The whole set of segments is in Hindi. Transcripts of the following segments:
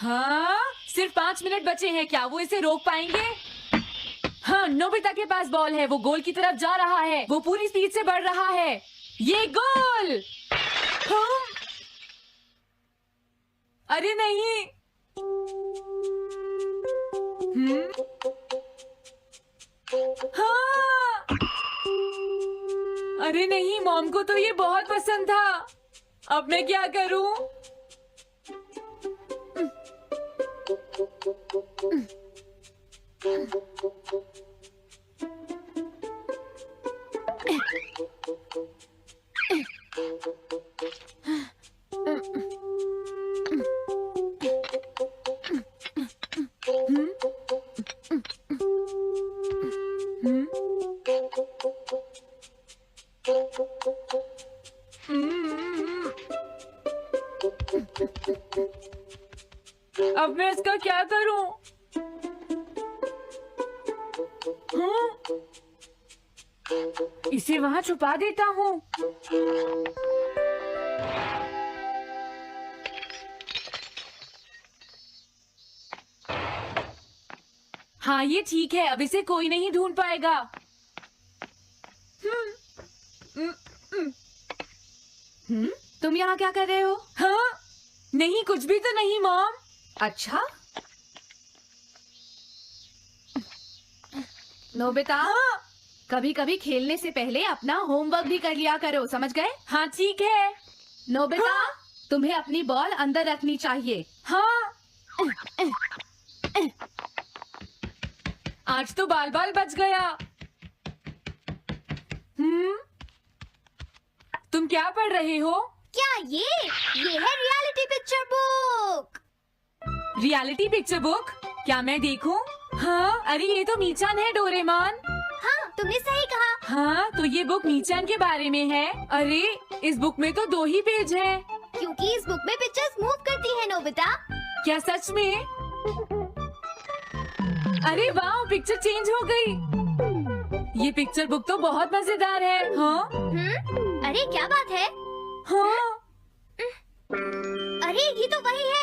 हाँ, सिर्फ 5 मिनट बचे हैं, क्या वो इसे रोक पाएंगे? हाँ, नोबिता के पास बॉल है, वो गोल की तरफ जा रहा है, वो पूरी स्पीड से बढ़ रहा है। ये गोल! हाँ? अरे नहीं! हाँ! अरे नहीं, मॉम को तो ये बहुत पसंद था। अब मैं क्या करूं? अब मैं इसका क्या करूं? इसे वहां छुपा देता हूँ। हाँ, ये ठीक है, अब इसे कोई नहीं ढूंढ पाएगा। तुम यहाँ क्या कर रहे हो? हाँ? नहीं, कुछ भी तो नहीं मॉम। अच्छा, नोबिता, हाँ? कभी कभी खेलने से पहले अपना होमवर्क भी कर लिया करो, समझ गए? हाँ ठीक है। नोबिता, हाँ? तुम्हें अपनी बॉल अंदर रखनी चाहिए। हाँ? आज तो बाल बाल बच गया। तुम क्या पढ़ रहे हो? क्या ये है reality picture book. Reality picture book? क्या मैं देखूं? हाँ, अरे ये तो मीचान है, डोरेमोन। हाँ, तुमने सही कहा। हाँ, तो ये बुक मीचान के बारे में है। अरे इस बुक में तो 2 ही पेज हैं। क्योंकि इस बुक में पिक्चर्स मूव करती है नोबिता। क्या सच में? अरे वाह, पिक्चर चेंज हो गई। ये पिक्चर बुक तो बहुत मजेदार है। हाँ? अरे क्या बात है? हाँ? अरे ये तो वही है।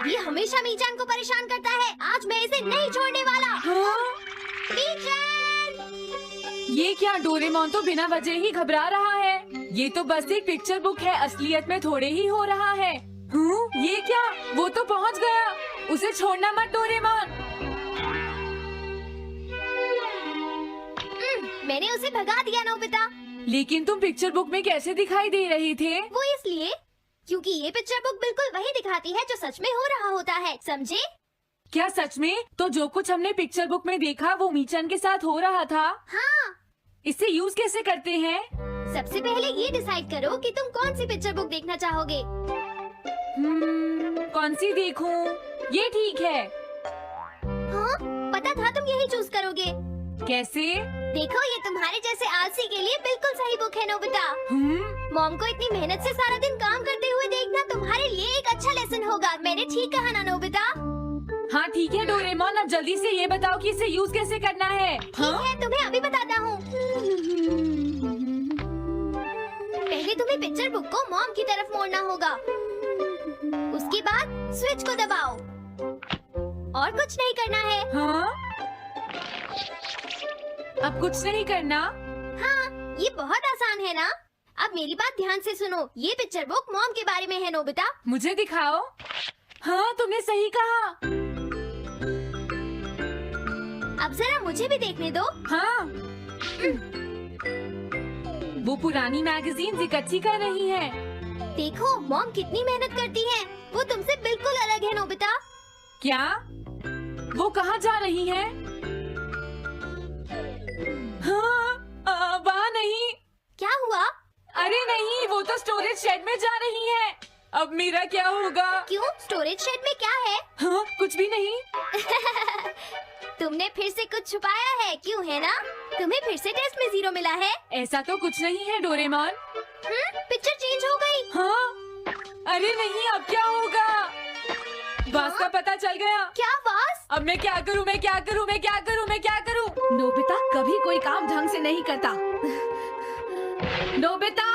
ये हमेशा मीचान को परेशान करता है। आज मैं इसे नहीं छोड़ने वाला। हाँ? मीचान! ये क्या, डोरेमोन तो बिना वजह ही घबरा रहा है। ये तो बस एक पिक्चर बुक है, असलियत में थोड़े ही हो रहा है। ये क्या, वो तो पहुंच गया। उसे छोड़ना मत डोरेमोन। मैंने उसे भगा दिया नोबिता। लेकिन तुम पिक्चर बुक में कैसे दिखाई दे रही थे? वो इसलिए क्योंकि ये पिक्चर बुक बिल्कुल वही दिखाती है जो सच में हो रहा होता है, समझे? क्या सच में? तो जो कुछ हमने पिक्चर बुक में देखा वो मीचान के साथ हो रहा था? हाँ। इसे यूज कैसे करते हैं? सबसे पहले ये डिसाइड करो कि तुम कौन सी पिक्चर बुक देखना चाहोगे। कौन सी देखूं? ये ठीक है। हाँ, पता था तुम यही चूज करोगे। कैसे? देखो, ये तुम्हारे जैसे आलसी के लिए बिल्कुल सही बुक है नोबिता। मॉम को इतनी मेहनत से सारा दिन काम करते हुए देखना तुम्हारे लिए एक अच्छा लेसन होगा। मैंने ठीक कहा ना नोबिता? हाँ ठीक है डोरेमोन, अब जल्दी से ये बताओ कि इसे यूज कैसे करना है। ठीक है, तुम्हें अभी बताता हूँ। पहले तुम्हें पिक्चर बुक को मॉम की तरफ मोड़ना होगा। उसके बाद स्विच को दबाओ और कुछ नहीं करना है। हाँ? अब कुछ नहीं करना? हाँ, ये बहुत आसान है ना? अब मेरी बात ध्यान से सुनो। ये पिक्चर बुक मॉम के बारे में है नोबिता। मुझे दिखाओ। हाँ, तुमने सही कहा। अब जरा मुझे भी देखने दो। हाँ। वो पुरानी मैगजीन इकट्ठी कर रही है। देखो, मॉम कितनी मेहनत करती है। वो तुमसे बिल्कुल अलग है नोबिता। क्या? वो कहाँ जा रही है? हाँ, वहाँ नहीं। क्या हुआ? अरे नहीं, वो तो स्टोरेज शेड में जा रही है। अब मेरा क्या होगा? क्यों? स्टोरेज शेड में क्या है? हाँ, कुछ भी नहीं। तुमने फिर से कुछ छुपाया है, क्यों है ना? तुम्हें फिर से टेस्ट में 0 मिला है। ऐसा तो कुछ नहीं है डोरेमोन। पिक्चर चेंज हो गई। हाँ? अरे नहीं, अब क्या होगा? वास का पता चल गया। क्या वास? अब मैं क्या करूँ? मैं क्या करूँ? मैं क्या करूँ? मैं क्या करूँ? नोबिता कभी कोई काम ढंग से नहीं करता। नोबिता!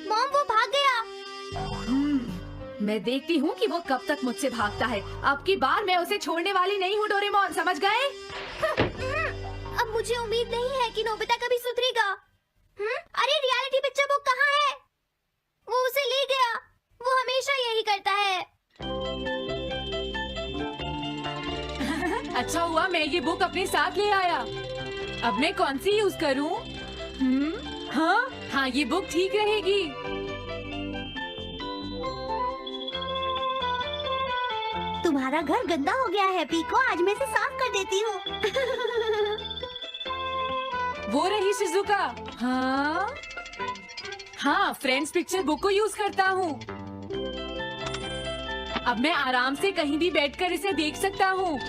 मॉम, वो भाग गया। मैं देखती हूँ कि वो कब तक मुझसे भागता है। अब की बार मैं उसे छोड़ने वाली नहीं हूँ डोरेमोन, समझ गए? अब मुझे उम्मीद नहीं है कि नोबिता कभी सुधरेगा। अरे रियलिटी पिक्चर बुक कहाँ है? वो उसे ले गया। वो हमेशा यही करता है। अच्छा हुआ मैं ये बुक अपने साथ ले आया। अब मैं कौन सी यूज करूं? हाँ, ये बुक ठीक रहेगी। तुम्हारा घर गंदा हो गया है पीको, आज मैं इसे साफ कर देती हूँ। वो रही शिजुका। हाँ, फ्रेंड्स पिक्चर बुक को यूज करता हूँ। अब मैं आराम से कहीं भी बैठकर इसे देख सकता हूँ।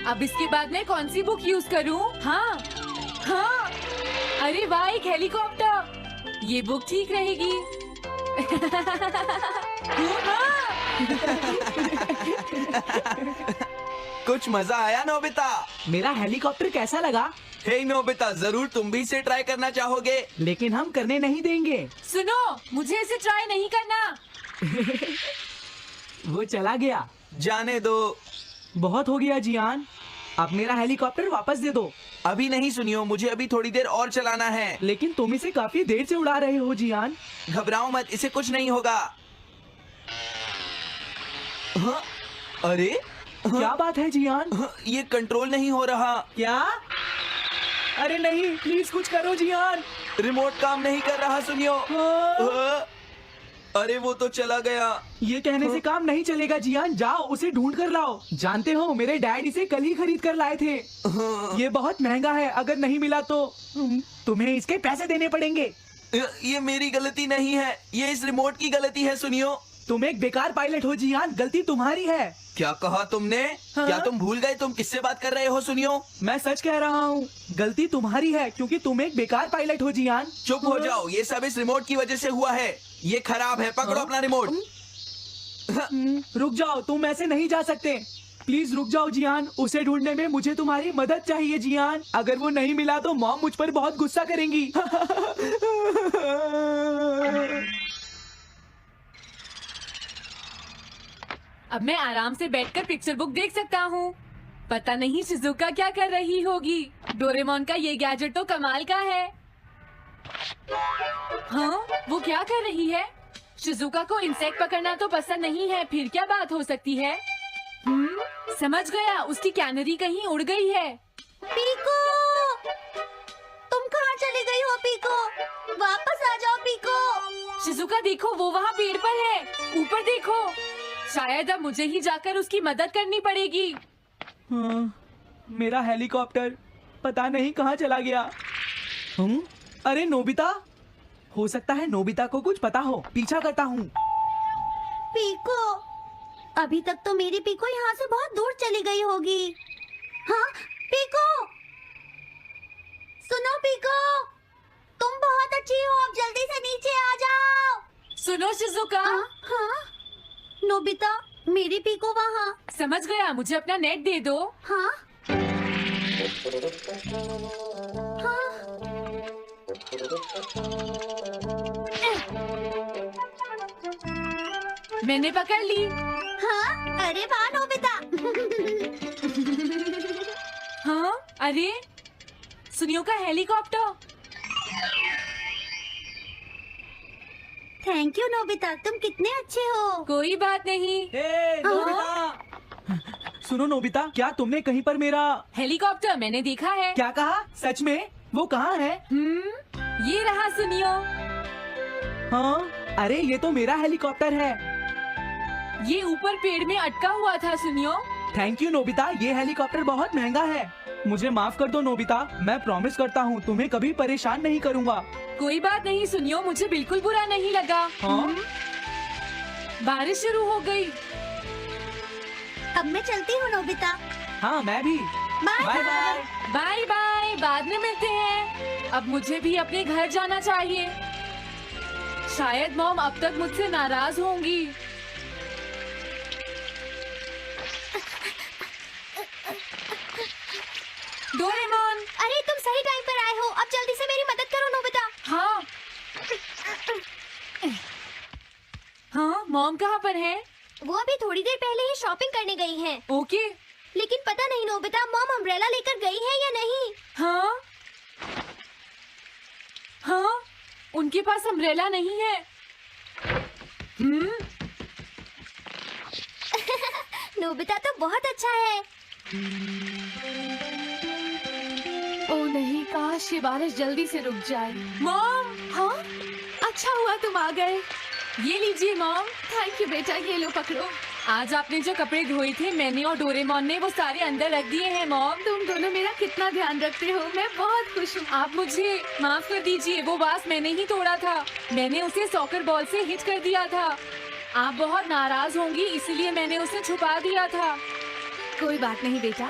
अब इसके बाद मैं कौन सी बुक यूज करूँ? हाँ, अरे वाह, एक हेलीकॉप्टर। ये बुक ठीक रहेगी। कुछ मजा आया नोबिता? मेरा हेलीकॉप्टर कैसा लगा? हे नोबिता, जरूर तुम भी इसे ट्राई करना चाहोगे। लेकिन हम करने नहीं देंगे। सुनो, मुझे इसे ट्राई नहीं करना। वो चला गया। जाने दो। बहुत हो गया जियान, अब मेरा हेलीकॉप्टर वापस दे दो। अभी नहीं सुनियो, मुझे अभी थोड़ी देर और चलाना है। लेकिन तुम इसे काफी देर से उड़ा रहे हो जियान। घबराओ मत, इसे कुछ नहीं होगा। हाँ? अरे क्या बात है जियान? ये कंट्रोल नहीं हो रहा। क्या? अरे नहीं, प्लीज कुछ करो जियान। रिमोट काम नहीं कर रहा, सुनियो। हाँ? अरे वो तो चला गया। ये कहने से काम नहीं चलेगा जियान, जाओ उसे ढूंढ कर लाओ। जानते हो मेरे डैड इसे कल ही खरीद कर लाए थे। ये बहुत महंगा है, अगर नहीं मिला तो तुम्हें इसके पैसे देने पड़ेंगे। ये मेरी गलती नहीं है, ये इस रिमोट की गलती है, सुनियो। तुम एक बेकार पायलट हो जियान, गलती तुम्हारी है। क्या कहा तुमने? हाँ? क्या तुम भूल गए तुम किससे बात कर रहे हो? सुनियो, मैं सच कह रहा हूँ, गलती तुम्हारी है क्योंकि तुम एक बेकार पायलट हो जियान। चुप हो जाओ, ये सब इस रिमोट की वजह से हुआ है। ये खराब है, पकड़ो अपना रिमोट। रुक जाओ, तुम ऐसे नहीं जा सकते। प्लीज रुक जाओ जियान, उसे ढूंढने में मुझे तुम्हारी मदद चाहिए जियान। अगर वो नहीं मिला तो मॉम मुझ पर बहुत गुस्सा करेंगी। अब मैं आराम से बैठकर पिक्चर बुक देख सकता हूँ। पता नहीं शिजुका क्या कर रही होगी। डोरेमोन का ये गैजेट तो कमाल का है। हाँ, वो क्या कर रही है? शिजुका को इंसेक्ट पकड़ना तो पसंद नहीं है, फिर क्या बात हो सकती है? समझ गया, उसकी कैनरी कहीं उड़ गई है। पीको, तुम कहाँ चली गई हो पीको? वापस आ जाओ पीको। शिजुका देखो, वो वहाँ पेड़ पर है। ऊपर देखो। शायद अब मुझे ही जाकर उसकी मदद करनी पड़ेगी। हाँ, मेरा हेलीकॉप्टर पता नहीं कहाँ चला गया। अरे नोबिता, हो सकता है नोबिता को कुछ पता हो, पीछा करता हूँ। पीको, अभी तक तो मेरी पीको यहाँ से बहुत दूर चली गई होगी। हाँ पीको, सुनो पीको, तुम बहुत अच्छी हो, अब जल्दी से नीचे आ जाओ। सुनो शिजुका। हाँ? नोबिता, मेरी पीको वहाँ। समझ गया, मुझे अपना नेट दे दो। हाँ? हाँ? मैंने पकड़ ली। हाँ? अरे वाह नोबिता। हाँ, अरे सुनियो का हेलीकॉप्टर। थैंक यू नोबिता, तुम कितने अच्छे हो। कोई बात नहीं। नोबिता! सुनो नोबिता, क्या तुमने कहीं पर मेरा हेलीकॉप्टर मैंने देखा है। क्या कहा? सच में? वो कहाँ है? ये रहा सुनियो। हाँ, अरे ये तो मेरा हेलीकॉप्टर है। ये ऊपर पेड़ में अटका हुआ था सुनियो। थैंक यू नोबिता, ये हेलीकॉप्टर बहुत महंगा है। मुझे माफ कर दो नोबिता, मैं प्रॉमिस करता हूँ तुम्हें कभी परेशान नहीं करूँगा। कोई बात नहीं सुनियो, मुझे बिल्कुल बुरा नहीं लगा। हाँ? बारिश शुरू हो गई। अब मैं चलती हूँ नोबिता। हाँ, मैं भी। Bye bye bye. Bye bye, बाद में मिलते हैं। अब मुझे भी अपने घर जाना चाहिए। शायद मॉम अब तक मुझसे नाराज होंगी। डोरेमोन। अरे तुम सही टाइम पर आए हो, अब जल्दी से मेरी मदद करो नोबिता। हाँ, मॉम कहाँ पर है? वो अभी थोड़ी देर पहले ही शॉपिंग करने गई हैं। ओके। लेकिन पता नहीं नोबिता, मॉम अम्ब्रेला लेकर गई है या नहीं। हाँ हाँ, उनके पास अम्ब्रेला नहीं है। नोबिता तो बहुत अच्छा है। ओ नहीं, काश ये बारिश जल्दी से रुक जाए। मॉम, हाँ, अच्छा हुआ तुम आ गए। ये लीजिए मॉम। थैंक यू बेटा, ये लो पकड़ो। आज आपने जो कपड़े धोए थे मैंने और डोरेमोन ने, वो सारे अंदर रख दिए हैं मॉम। तुम दोनों मेरा कितना ध्यान रखते हो, मैं बहुत खुश हूँ। आप मुझे माफ कर दीजिए, वो वास मैंने ही तोड़ा था। मैंने उसे सॉकर बॉल से हिट कर दिया था। आप बहुत नाराज होंगी इसलिए मैंने उसे छुपा दिया था। कोई बात नहीं बेटा,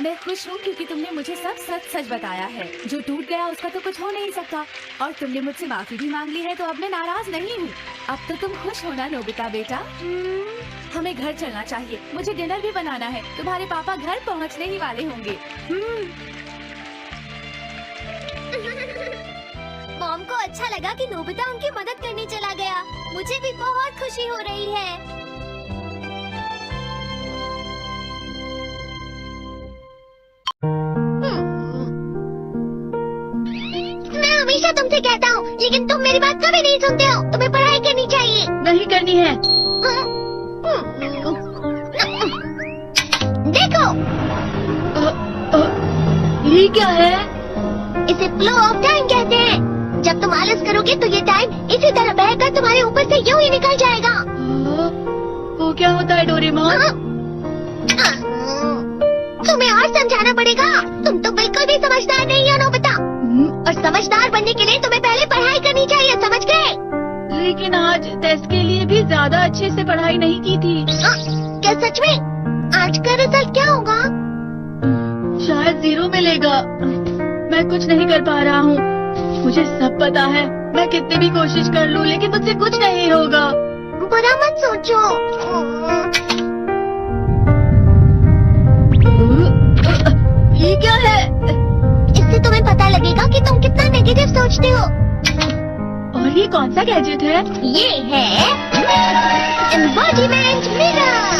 मैं खुश हूँ क्योंकि तुमने मुझे सब सच सच बताया है। जो टूट गया उसका तो कुछ हो नहीं सकता, और तुमने मुझसे माफी भी मांग ली है, तो अब मैं नाराज नहीं हूँ। अब तो तुम खुश हो ना नोबिता बेटा? हमें घर चलना चाहिए, मुझे डिनर भी बनाना है। तुम्हारे पापा घर पहुँचने ही वाले होंगे। मॉम को अच्छा लगा कि नोबिता उनकी मदद करने चला गया। मुझे भी बहुत खुशी हो रही है। मैं हमेशा तुमसे कहता हूँ, लेकिन तुम मेरी बात कभी नहीं सुनते हो। तुम्हें पढ़ाई करनी चाहिए। नहीं करनी है। देखो, ये क्या है? इसे फ्लो ऑफ टाइम कहते हैं। जब तुम आलस करोगे तो ये टाइम इसी तरह बहकर तुम्हारे ऊपर से यूं ही निकल जाएगा। वो क्या होता है डोरेमोन? तुम्हें और समझाना पड़ेगा। तुम तो बिल्कुल भी समझदार नहीं हो नोबिता। और समझदार बनने के लिए तुम्हें पहले पढ़ाई करनी चाहिए, समझ गए? लेकिन आज टेस्ट के लिए भी ज्यादा अच्छे से पढ़ाई नहीं की थी। क्या सच में? आज का रिजल्ट क्या होगा? शायद 0 मिलेगा। मैं कुछ नहीं कर पा रहा हूँ, मुझे सब पता है। मैं कितनी भी कोशिश कर लूँ लेकिन मुझसे कुछ नहीं होगा। बुरा मत सोचो। ये क्या है? इससे तुम्हें पता लगेगा कि तुम कितना नेगेटिव सोचते हो। और ये कौन सा गैजेट है? ये है embodiment mirror.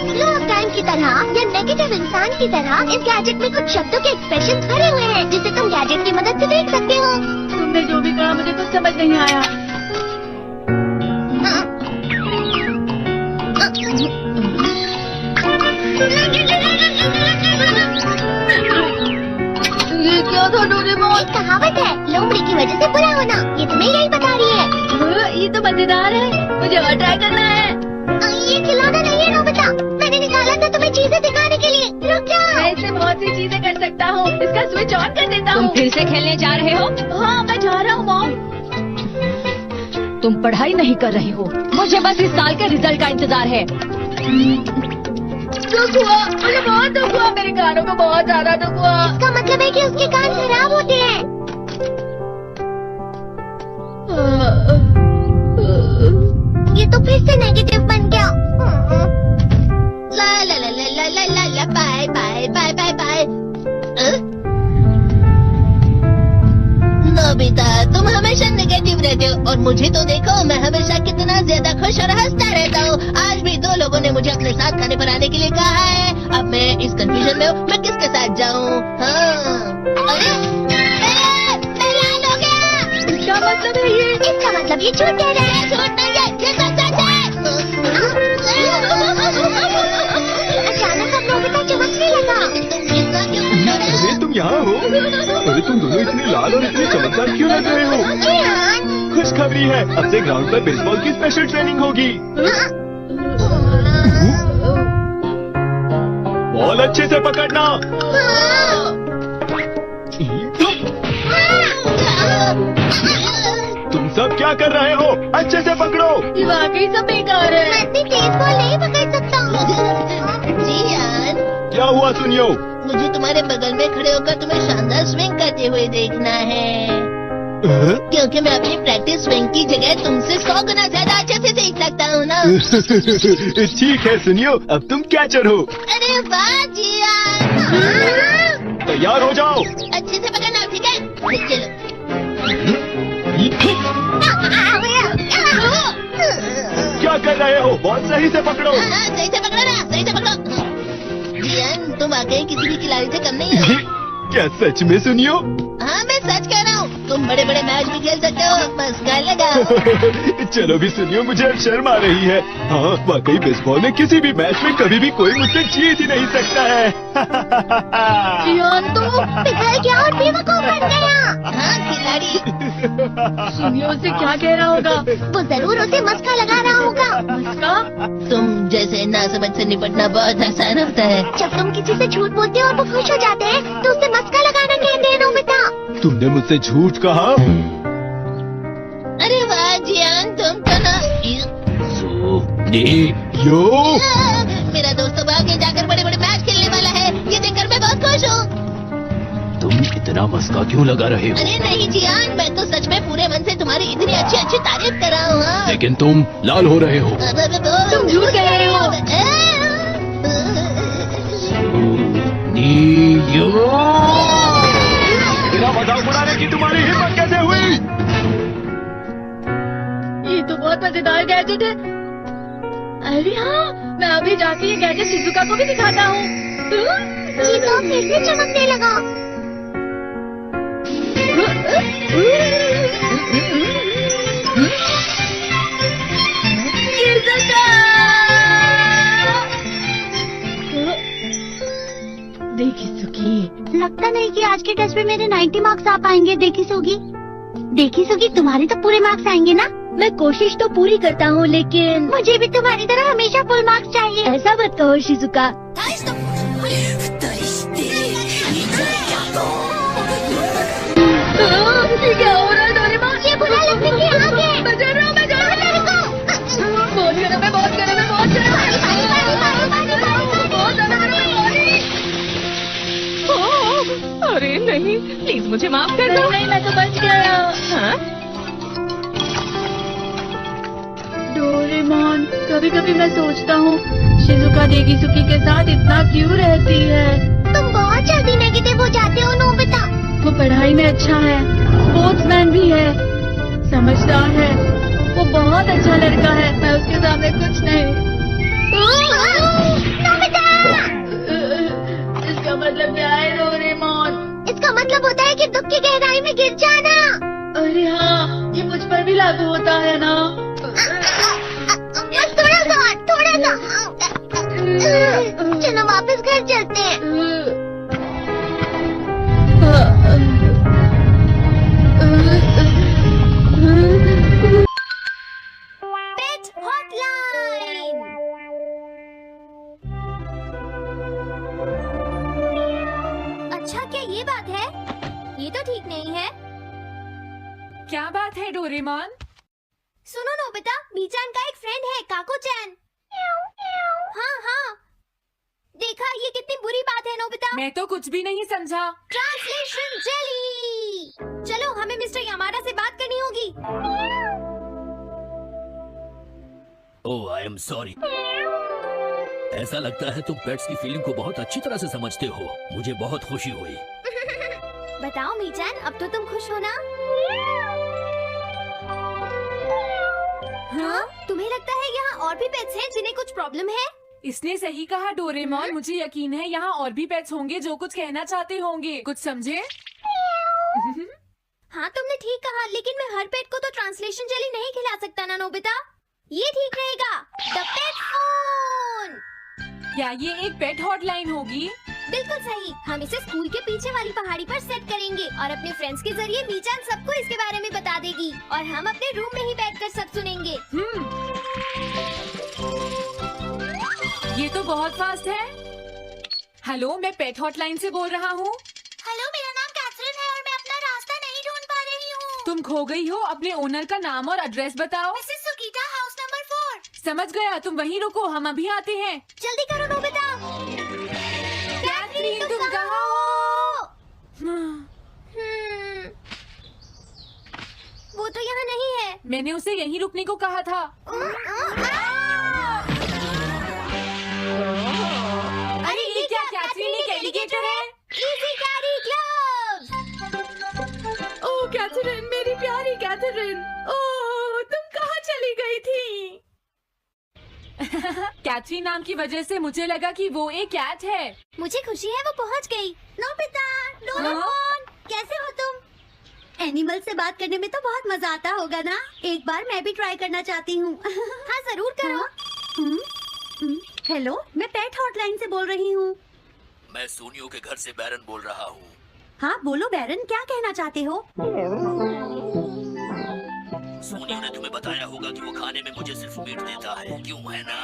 Flow of time की तरह या नेगेटिव इंसान की तरह इस गैजेट में कुछ शब्दों के एक्सप्रेशन भरे हुए हैं, जिसे तुम गैजेट की मदद से देख सकते हो। तुमने जो भी कहा मुझे कुछ समझ नहीं आया। ये क्या था डोरेमोन? एक कहावत है, लोमड़ी की वजह से बुरा होना। ये तुम्हें यही बता रही है। ये तो मजेदार है, मुझे और ट्राई करना है। ये खिलौना नहीं है नोबिता, मैंने निकाला था तुम्हें चीजें दिखाने के लिए। रुक जाओ। मैं इससे बहुत सी चीजें कर सकता हूँ। इसका स्विच ऑन कर देता हूँ। तुम फिर से खेलने जा रहे हो? हाँ, मैं जा रहा हूँ मॉम। तुम पढ़ाई नहीं कर रहे हो, मुझे बस इस साल के रिजल्ट का इंतजार है। दुख हुआ, मुझे बहुत दुख हुआ। मेरे कानों को बहुत ज्यादा दुख हुआ। इसका मतलब है कि उसके कान खराब होते हैं। ये तो फिर से नेगेटिव बन गया। ला ला ला ला ला ला ला bye bye bye bye bye. Nobita, तुम हमेशा नेगेटिव रहते हो और मुझे तो देखो, मैं हमेशा कितना ज्यादा खुश और हंसता रहता हूँ। आज भी 2 लोगों ने मुझे अपने साथ खाने पर आने के लिए कहा है। अब मैं इस कंफ्यूजन में हूँ, मैं किसके साथ जाऊँ? हाँ, अरे मेरा हो गया। क्या मतलब है ये? इसका मतलब ये झूठ कह रहा है। झूठ नहीं है, ये तो सच है। अचानक अब नोबिता चमकने लगा। तुम चिंता क्यों कर रहे हो? अरे तुम यहाँ हो? अरे तुम दोनों इतने लाल और इतने चमकदार क्यों लग रहे हो? जियान, खुशखबरी है, अब से ग्राउंड पर बेसबॉल की स्पेशल ट्रेनिंग होगी। बॉल अच्छे से पकड़ना। तुम सब क्या कर रहे हो? अच्छे से पकड़ो। ये वाकई सब बेकार है। मैं इतनी तेज बॉल नहीं पकड़ सकता हूँ। जियान, क्या हुआ सुनियो? मुझे तुम्हारे बगल में खड़े होकर तुम्हें शानदार स्विंग करते हुए देखना है, क्योंकि मैं अपनी प्रैक्टिस स्विंग की जगह तुमसे 100 गुना ज्यादा अच्छे से देख सकता हूँ ना। ठीक है सुनियो, अब तुम कैचर हो। अरे वाह जियान, तैयार हो जाओ। अच्छे से पकड़ना, ठीक है? चलो। क्या क्या कर रहे हो? बहुत सही से पकड़ो। हाँ, सही से पकड़ो ना, सही से पकड़ो। जियान, तुम वाकई किसी भी खिलाड़ी से कम नहीं हो। क्या सच में सुनियो? हाँ, मैं सच कह रहा हूँ। तुम बड़े बड़े मैच भी खेल सकते हो, मस्का लगाओ। चलो भी सुनियो, मुझे अब शर्म आ रही है। हाँ, वाकई बेसबॉल में किसी भी मैच में कभी भी कोई मुझसे जीत ही नहीं सकता है। जियान तो पिघल गया और बेवकूफ बन गया। हाँ, खिलाड़ी। सुनियो उसे क्या कह रहा होगा? वो जरूर उसे मस्का लगा रहा होगा। मस्का? तुम जैसे नासमझ से निपटना बहुत आसान होता है। जब तुम किसी से झूठ बोलते हो और वो खुश हो जाते हैं तो उसे मस्का लगाना कहते हैं नोबिता। तुमने मुझसे झूठ कहा? अरे वाह जियान, तुम तो ना। यो मेरा दोस्त तो आगे जाकर बड़े बड़े मैच खेलने वाला है। ये देखकर मैं बहुत खुश हूँ। तुम इतना मस्का क्यों लगा रहे हो? अरे नहीं जियान, मैं तो सच में पूरे मन से तुम्हारी इतनी अच्छी अच्छी तारीफ कर रहा हूँ। हाँ। लेकिन तुम लाल हो रहे हो। तुम झूठ कह रहे हो। मेरा मजाक उड़ाने की तुम्हारी हिम्मत कैसे हुई? ये तो बहुत मजेदार गैजेट है। अरे हाँ, मैं अभी जाके ये गैजेट शिजुका को भी दिखाता हूँ। जी तो फिर से चमकने लगा। देखी सुखी, लगता नहीं कि आज के टेस्ट में मेरे 90 मार्क्स आ पाएंगे। देखी सोगी, देखी सोगी, तुम्हारे तो पूरे मार्क्स आएंगे ना? मैं कोशिश तो पूरी करता हूँ लेकिन मुझे भी तुम्हारी तरह हमेशा फुल मार्क्स चाहिए। ऐसा मत कहो शिजुका। ये क्या हो रहा है डोरेमोन? ये बुरा लगने के आगे। मैं डर रहा हूँ, मैं डर रहा हूँ। बहुत गरम है, बहुत गरम है, बहुत गरम है। बहुत ज्यादा गरम है, ओह, अरे नहीं, प्लीज मुझे माफ कर दो। नहीं, मैं तो बच गया। हाँ? डोरेमोन, कभी कभी मैं सोचता हूँ शिजुका देगीसुकी के साथ इतना क्यों रहती है। तुम बहुत जल्दी नेगेटिव हो जाते हो नोबिता। वो पढ़ाई में अच्छा है, स्पोर्ट्समैन भी है, समझदार है, वो बहुत अच्छा लड़का है। मैं उसके सामने कुछ नहीं। नोबिता! इसका मतलब क्या है डोरेमोन? इसका मतलब होता है कि दुख की गहराई में गिर जाना। अरे हाँ, ये मुझ पर भी लागू होता है ना। बस थोड़ा सा, थोड़ा सा। चलो वापस घर चलते हैं। पेट हॉटलाइन। अच्छा, क्या ये बात है? ये तो ठीक नहीं है। क्या बात है डोरेमोन? सुनो नोबिता, मीचान का एक फ्रेंड है, काको-चैन। हाँ हाँ, देखा, ये कितनी बुरी बात है नोबिता। मैं तो कुछ भी नहीं समझा। Translation jelly. चलो, हमें मिस्टर यामाडा से बात करनी होगी। ओह, आई एम सॉरी। ऐसा लगता है तुम पेट्स की फीलिंग को बहुत अच्छी तरह से समझते हो। मुझे बहुत खुशी हुई। बताओ मीचान, अब तो तुम खुश हो ना? हाँ? तुम्हें लगता है यहाँ और भी पेट्स हैं जिन्हें कुछ प्रॉब्लम है? इसने सही कहा डोरेमोन। मुझे यकीन है यहाँ और भी पेट्स होंगे जो कुछ कहना चाहते होंगे। कुछ समझे? हाँ, तुमने ठीक कहा, लेकिन मैं हर पेट को तो ट्रांसलेशन जेली नहीं खिला सकता ना नोबिता। ये ठीक रहेगा। The pet phone. क्या ये एक पेट हॉटलाइन होगी? बिल्कुल सही। हम इसे स्कूल के पीछे वाली पहाड़ी पर सेट करेंगे और अपने फ्रेंड्स के जरिए मीचान सबको इसके बारे में बता देगी और हम अपने रूम में ही बैठकर सब सुनेंगे। ये तो बहुत फास्ट है। हेलो, मैं पेट हॉटलाइन से बोल रहा हूँ। हेलो, मेरा नाम कैथरीन है और मैं अपना रास्ता नहीं ढूंढ पा रही हूँ। तुम खो गई हो। अपने ओनर का नाम और एड्रेस बताओ। Mrs Sukita, house number 4। समझ गया, तुम वहीं रुको, हम अभी आते हैं। जल्दी करो नोबिता। कैथरीन, तुम कहाँ हो? वो तो यहाँ नहीं है। मैंने उसे यहीं रुकने को कहा था। अरे ये क्या, कैथरीन एक एलिगेटर है? Easy carry gloves. Oh Catherine, मेरी प्यारी कैथरीन। ओह, तुम कहाँ चली गई थी? कैथरीन नाम की वजह से मुझे लगा कि वो एक कैट है। मुझे खुशी है वो पहुंच गई। नोबिता, डोरेमोन, कैसे हो तुम? एनिमल से बात करने में तो बहुत मजा आता होगा ना? एक बार मैं भी ट्राई करना चाहती हूँ। हाँ जरूर करो। हेलो, मैं पेट हॉटलाइन से बोल रही हूँ। मैं सोनियो के घर से बैरन बोल रहा हूँ। हाँ बोलो बैरन, क्या कहना चाहते हो? सोनियो ने तुम्हें बताया होगा कि वो खाने में मुझे सिर्फ मीट देता है, क्यों है ना?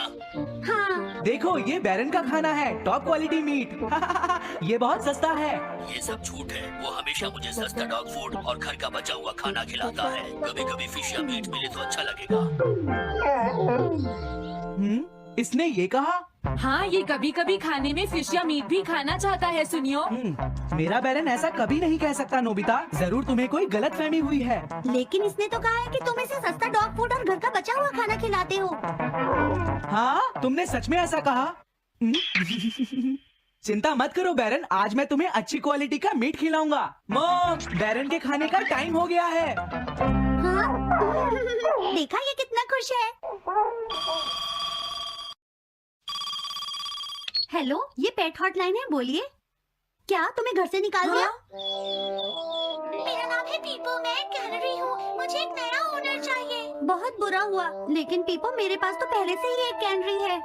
हाँ देखो ये बैरन का खाना है, टॉप क्वालिटी मीट। ये बहुत सस्ता है। ये सब झूठ है। वो हमेशा मुझे सस्ता डॉग फूड और घर का बचा हुआ खाना खिलाता है। कभी कभी फिश या मीट मिले तो अच्छा लगेगा। इसने ये कहा? हाँ, ये कभी कभी खाने में फिश या मीट भी खाना चाहता है। सुनियो, मेरा बैरन ऐसा कभी नहीं कह सकता नोबिता। जरूर तुम्हें कोई गलतफहमी हुई है। लेकिन इसने तो कहा है कि तुम इसे सस्ता डॉग फूड और घर का बचा हुआ खाना खिलाते हो। हाँ, तुमने सच में ऐसा कहा? चिंता मत करो बैरन, आज मैं तुम्हें अच्छी क्वालिटी का मीट खिलाऊंगा। मॉम, बैरन के खाने का टाइम हो गया है। हाँ? देखा ये कितना खुश है। हेलो, ये पेट हॉटलाइन है, बोलिए। क्या तुम्हें घर से निकाल दिया? मेरा नाम है पीपो, मैं कैनरी हूँ। मुझे एक नया ओनर चाहिए। बहुत बुरा हुआ, लेकिन पीपो मेरे पास तो पहले से ही एक कैनरी है।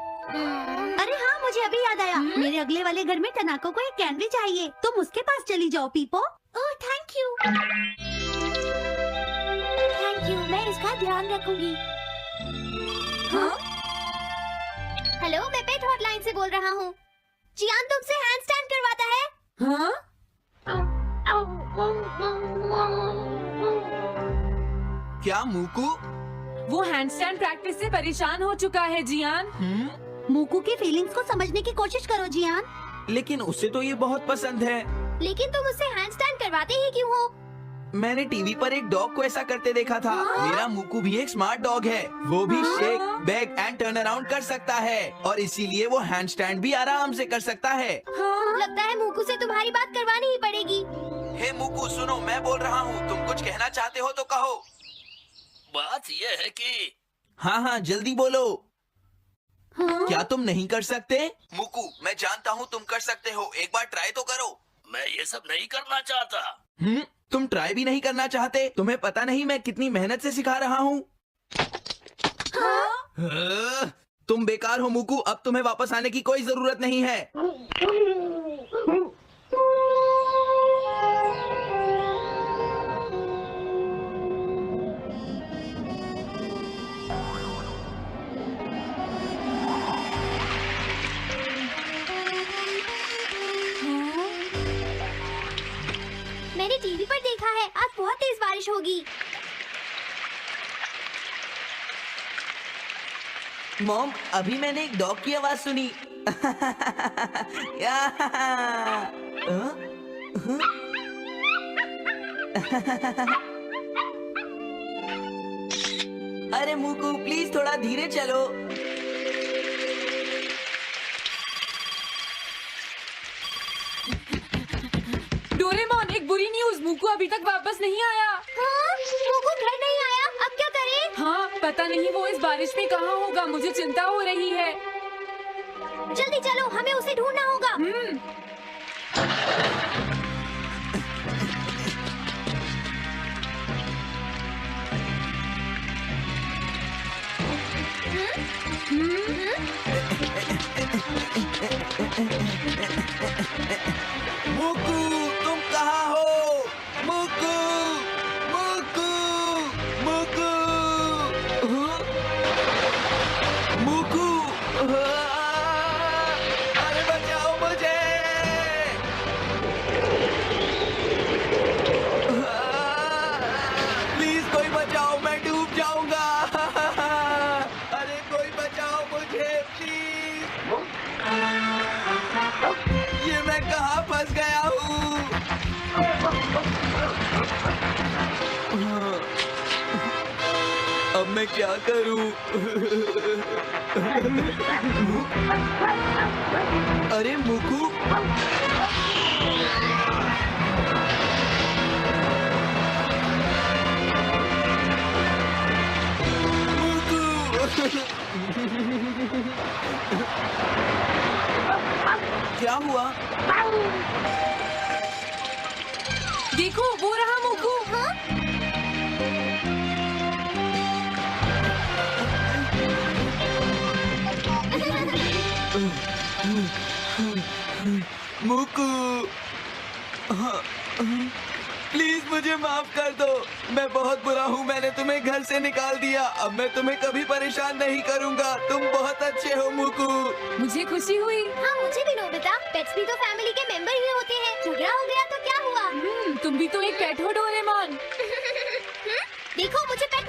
अरे हाँ, मुझे अभी याद आया। मेरे अगले वाले घर में टनाको को एक कैनरी चाहिए। तुम उसके पास चली जाओ Pipo. Oh thank you. Thank you, मैं इसका ध्यान रखूंगी। हाँ? हेलो, मैं पेट हॉटलाइन से बोल रहा हूँ। जियान तुमसे हैंडस्टैंड करवाता है। हाँ? क्या मूकू? वो हैंडस्टैंड प्रैक्टिस से परेशान हो चुका है जियान। मूकू की फीलिंग्स को समझने की कोशिश करो जियान। लेकिन उसे तो ये बहुत पसंद है। लेकिन तुम उससे हैंडस्टैंड करवाते ही क्यों हो? मैंने टीवी पर एक डॉग को ऐसा करते देखा था। मेरा मूकू भी एक स्मार्ट डॉग है। वो भी shake, back and turn around कर सकता है और इसीलिए वो हैंड स्टैंड भी आराम से कर सकता है। लगता है मूकू से तुम्हारी बात करवानी ही पड़ेगी। हे मूकू, सुनो, मैं बोल रहा हूँ। तुम कुछ कहना चाहते हो तो कहो। बात ये है कि हाँ हाँ, जल्दी बोलो। क्या तुम नहीं कर सकते? मूकू, मैं जानता हूँ तुम कर सकते हो। एक बार ट्राई तो करो। मैं ये सब नहीं करना चाहता। तुम ट्राई भी नहीं करना चाहते? तुम्हें पता नहीं मैं कितनी मेहनत से सिखा रहा हूँ। तुम बेकार हो मूकू। अब तुम्हें वापस आने की कोई जरूरत नहीं है। मैंने टीवी पर देखा है, आज बहुत तेज बारिश होगी। मॉम, अभी मैंने एक डॉग की आवाज सुनी। या अरे मूकू, प्लीज थोड़ा धीरे चलो। डोरेमोन, एक बुरी न्यूज़, मूकू अभी तक वापस नहीं आया। हाँ? मूकू घर नहीं आया, अब क्या करें? हाँ, पता नहीं वो इस बारिश में कहाँ होगा। मुझे चिंता हो रही है। जल्दी चलो, हमें उसे ढूंढना होगा। मूकू, तुम कहाँ हो? मूकू, मूकू, मूकू, मूकू, अरे बचाओ मुझे। प्लीज कोई बचाओ, मैं डूब जाऊंगा। अरे कोई बचाओ मुझे प्लीज। ये मैं कहाँ फंस गया हूँ? अब मैं क्या करूँ? अरे मूकू, मूकू। क्या हुआ? देखो वो रहा मुकू। मुकू, प्लीज मुझे माफ कर दो। मैं बहुत बुरा हूँ, मैंने तुम्हें घर से निकाल दिया। अब मैं तुम्हें कभी परेशान नहीं करूँगा। तुम बहुत अच्छे हो मुकू। मुझे खुशी हुई। हाँ मुझे भी नोबिता, पेट्स भी तो फैमिली के मेंबर ही होते हैं। झगड़ा हो गया तो क्या हुआ? तुम भी तो एक पेट हो डोरेमोन। देखो मुझे पेट